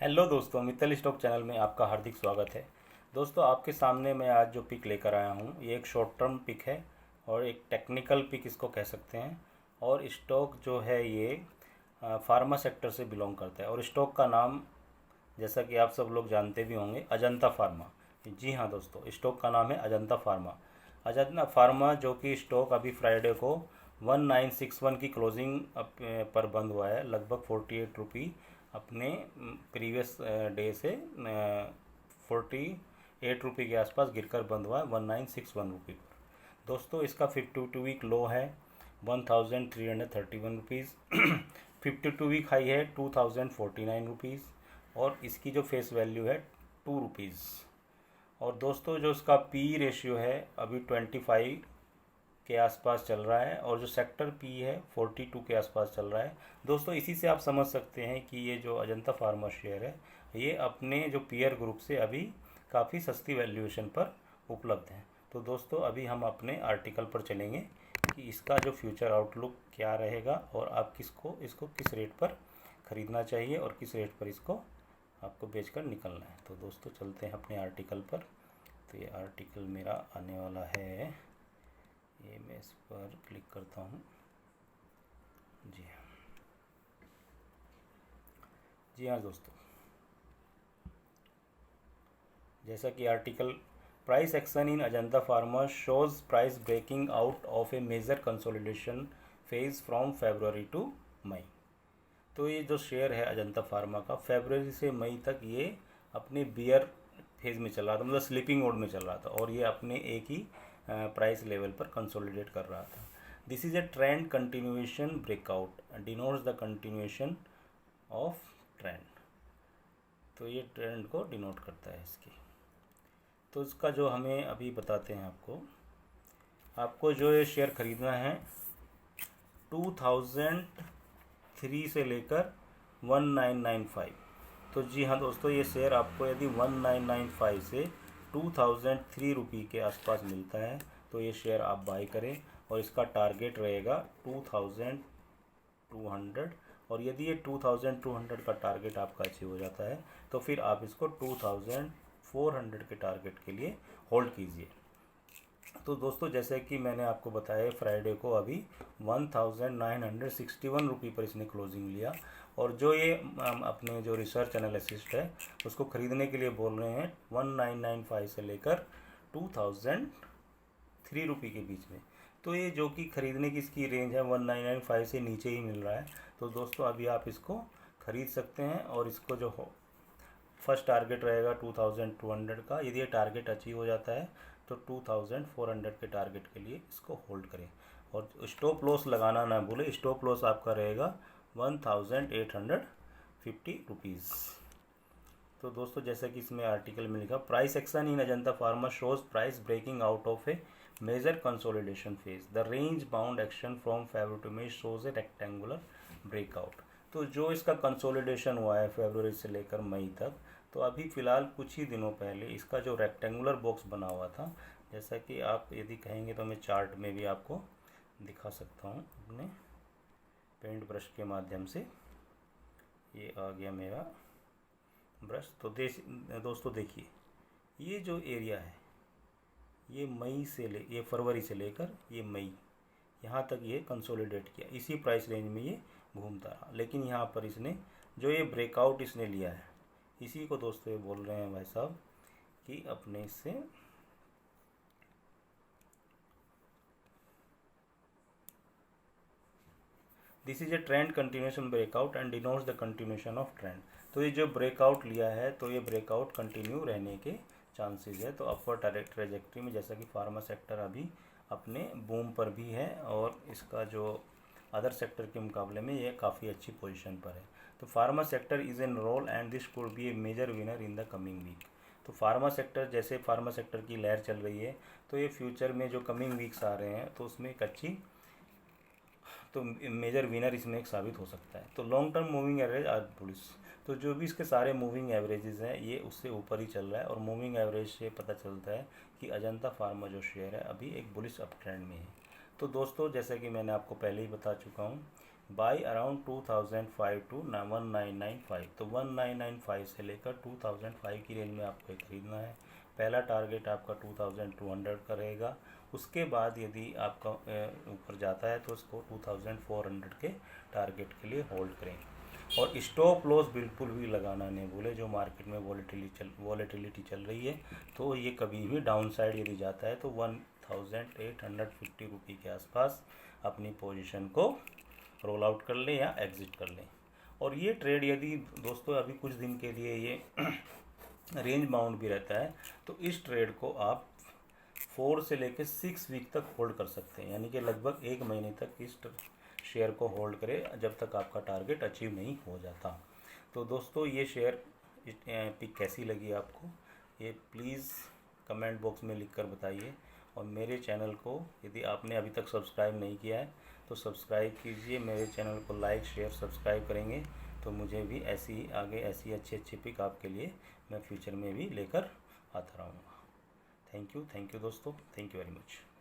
Hello दोस्तों, Mittal stock channel में आपका हार्दिक स्वागत है। दोस्तों, आपके सामने मैं आज जो पिक लेकर आया हूँ ये एक शॉर्ट टर्म पिक है और एक टेक्निकल पिक इसको कह सकते हैं। और स्टॉक जो है ये फार्मा सेक्टर से बिलोंग करता है और स्टॉक का नाम जैसा कि आप सब लोग जानते भी होंगे, अजंता फार्मा। जी हाँ दोस्तों, स्टॉक का नाम है अजंता फार्मा। अजंता फार्मा जो कि स्टॉक अभी फ्राइडे को 1961 की क्लोजिंग पर बंद हुआ है, लगभग 48 रुपी अपने प्रीवियस डे से 48 रुपी के आसपास गिरकर बंद हुआ है 1961 रुपी पर। दोस्तों, इसका 52 वीक लो है 1331 रुपीज़। 52 वीक हाई है 2049 रुपीज़ और इसकी जो फेस वैल्यू है 2 रुपीज़। और दोस्तों, जो इसका पी रेशियो है अभी 25 के आसपास चल रहा है और जो सेक्टर पी है 42 के आसपास चल रहा है। दोस्तों, इसी से आप समझ सकते हैं कि ये जो अजंता फार्मा शेयर है ये अपने जो पीयर ग्रुप से अभी काफ़ी सस्ती वैल्यूएशन पर उपलब्ध है। तो दोस्तों, अभी हम अपने आर्टिकल पर चलेंगे कि इसका जो फ्यूचर आउटलुक क्या रहेगा और आप इसको किस रेट पर ख़रीदना चाहिए और किस रेट पर इसको आपको बेचकर निकलना है। तो दोस्तों, चलते हैं अपने आर्टिकल पर। तो ये आर्टिकल मेरा आने वाला है, ये मैं इस पर क्लिक करता हूँ। जी हाँ, जी हाँ दोस्तों, जैसा कि article price action in Ajanta pharma shows price breaking out of a major consolidation phase from February to May. तो ये जो शेयर है अजंता फार्मा का, फरवरी से मई तक ये अपने बियर फेज में चल रहा था, मतलब स्लीपिंग मोड में चल रहा था और ये अपने एक ही प्राइस लेवल पर कंसोलिडेट कर रहा था। This is a trend continuation breakout denotes the continuation of trend. तो ये ट्रेंड को डिनोट करता है इसकी। तो इसका जो हमें अभी बताते हैं आपको जो ये शेयर ख़रीदना है 2003 से लेकर 1995। तो जी हाँ दोस्तों, ये शेयर आपको यदि 1995 से 2003 रुपी के आसपास मिलता है तो ये शेयर आप बाई करें और इसका टारगेट रहेगा 2200। और यदि ये 2200 का टारगेट आपका अचीव हो जाता है तो फिर आप इसको 2400 के टारगेट के लिए होल्ड कीजिए। तो दोस्तों, जैसे कि मैंने आपको बताया, फ्राइडे को अभी 1961 रुपी पर इसने क्लोजिंग लिया और जो ये अपने जो रिसर्च एनालिसिस्ट है उसको ख़रीदने के लिए बोल रहे हैं 1995 से लेकर 2003 रुपी के बीच में। तो ये जो कि ख़रीदने की इसकी रेंज है 1995 से नीचे ही मिल रहा है। तो दोस्तों, अभी आप इसको ख़रीद सकते हैं और इसको जो हो फर्स्ट टारगेट रहेगा 2200 का। यदि ये टारगेट अचीव हो जाता है तो 2400 के टारगेट के लिए इसको होल्ड करें और स्टॉप लॉस लगाना ना भूलें। स्टॉप लॉस आपका रहेगा 1850 रुपीज़। तो दोस्तों, जैसा कि इसमें आर्टिकल में लिखा, price action in Ajanta pharma shows price breaking out of a major consolidation phase. The range bound action from February to May shows a rectangular breakout. तो जो इसका कंसोलिडेशन हुआ है फरवरी से लेकर मई तक, तो अभी फ़िलहाल कुछ ही दिनों पहले इसका जो रेक्टेंगुलर बॉक्स बना हुआ था, जैसा कि आप यदि कहेंगे तो मैं चार्ट में भी आपको दिखा सकता हूँ अपने पेंट ब्रश के माध्यम से। ये आ गया मेरा ब्रश। तो दोस्तों देखिए, ये जो एरिया है ये फरवरी से लेकर ये मई यहाँ तक ये कंसोलिडेट किया, इसी प्राइस रेंज में ये घूमता रहा। लेकिन यहाँ पर इसने जो ये ब्रेकआउट इसने लिया है, इसी को दोस्तों ये बोल रहे हैं भाई साहब कि अपने इससे this is a trend continuation breakout and denotes the continuation of trend. तो ये जो ब्रेकआउट लिया है तो ये ब्रेकआउट कंटिन्यू रहने के चांसेस है। तो अपवर्ड ट्रेजेक्ट्री में, जैसा कि फार्मा सेक्टर अभी अपने बूम पर भी है और इसका जो अदर सेक्टर के मुकाबले में ये काफ़ी अच्छी पोजीशन पर है। तो pharma sector is an roll and this could be a major winner in the coming week. तो फार्मा सेक्टर, जैसे फार्मा सेक्टर की लहर चल रही है तो ये फ्यूचर में जो कमिंग वीक्स आ रहे हैं तो उसमें एक अच्छी तो मेजर विनर इसमें एक साबित हो सकता है। तो लॉन्ग टर्म मूविंग एवरेज आज बुलिश। तो जो भी इसके सारे मूविंग एवरेजेस हैं ये उससे ऊपर ही चल रहा है और मूविंग एवरेज से पता चलता है कि अजंता फार्मा जो शेयर है अभी एक बुलिश अप ट्रेंड में है। तो दोस्तों, जैसा कि मैंने आपको पहले ही बता चुका हूँ बाई अराउंड 2005 टू 1995। तो 1995 से लेकर 2005 की रेंज में आपको ये खरीदना है। पहला टारगेट आपका 2200 का रहेगा। उसके बाद यदि आपका ऊपर जाता है तो उसको 2400 के टारगेट के लिए होल्ड करें। और स्टॉप लॉस बिल्कुल भी लगाना नहीं भूले। जो मार्केट में वॉलेटिलिटी चल रही है तो ये कभी भी डाउन साइड यदि जाता है तो 1850 रुपये के आसपास अपनी पोजीशन को रोल आउट कर लें या एग्ज़िट कर लें। और ये ट्रेड यदि दोस्तों अभी कुछ दिन के लिए ये रेंज बाउंड भी रहता है तो इस ट्रेड को आप 4 से लेकर 6 वीक तक होल्ड कर सकते हैं, यानी कि लगभग 1 महीने तक इस शेयर को होल्ड करें जब तक आपका टारगेट अचीव नहीं हो जाता। तो दोस्तों ये शेयर पिक कैसी लगी आपको, ये प्लीज़ कमेंट बॉक्स में लिखकर बताइए। और मेरे चैनल को यदि आपने अभी तक सब्सक्राइब नहीं किया है तो सब्सक्राइब कीजिए। मेरे चैनल को लाइक शेयर सब्सक्राइब करेंगे तो मुझे भी ऐसी आगे ऐसी अच्छी पिक आपके लिए मैं फ्यूचर में भी लेकर आता रहूँगा। थैंक यू दोस्तों, थैंक यू वेरी मच।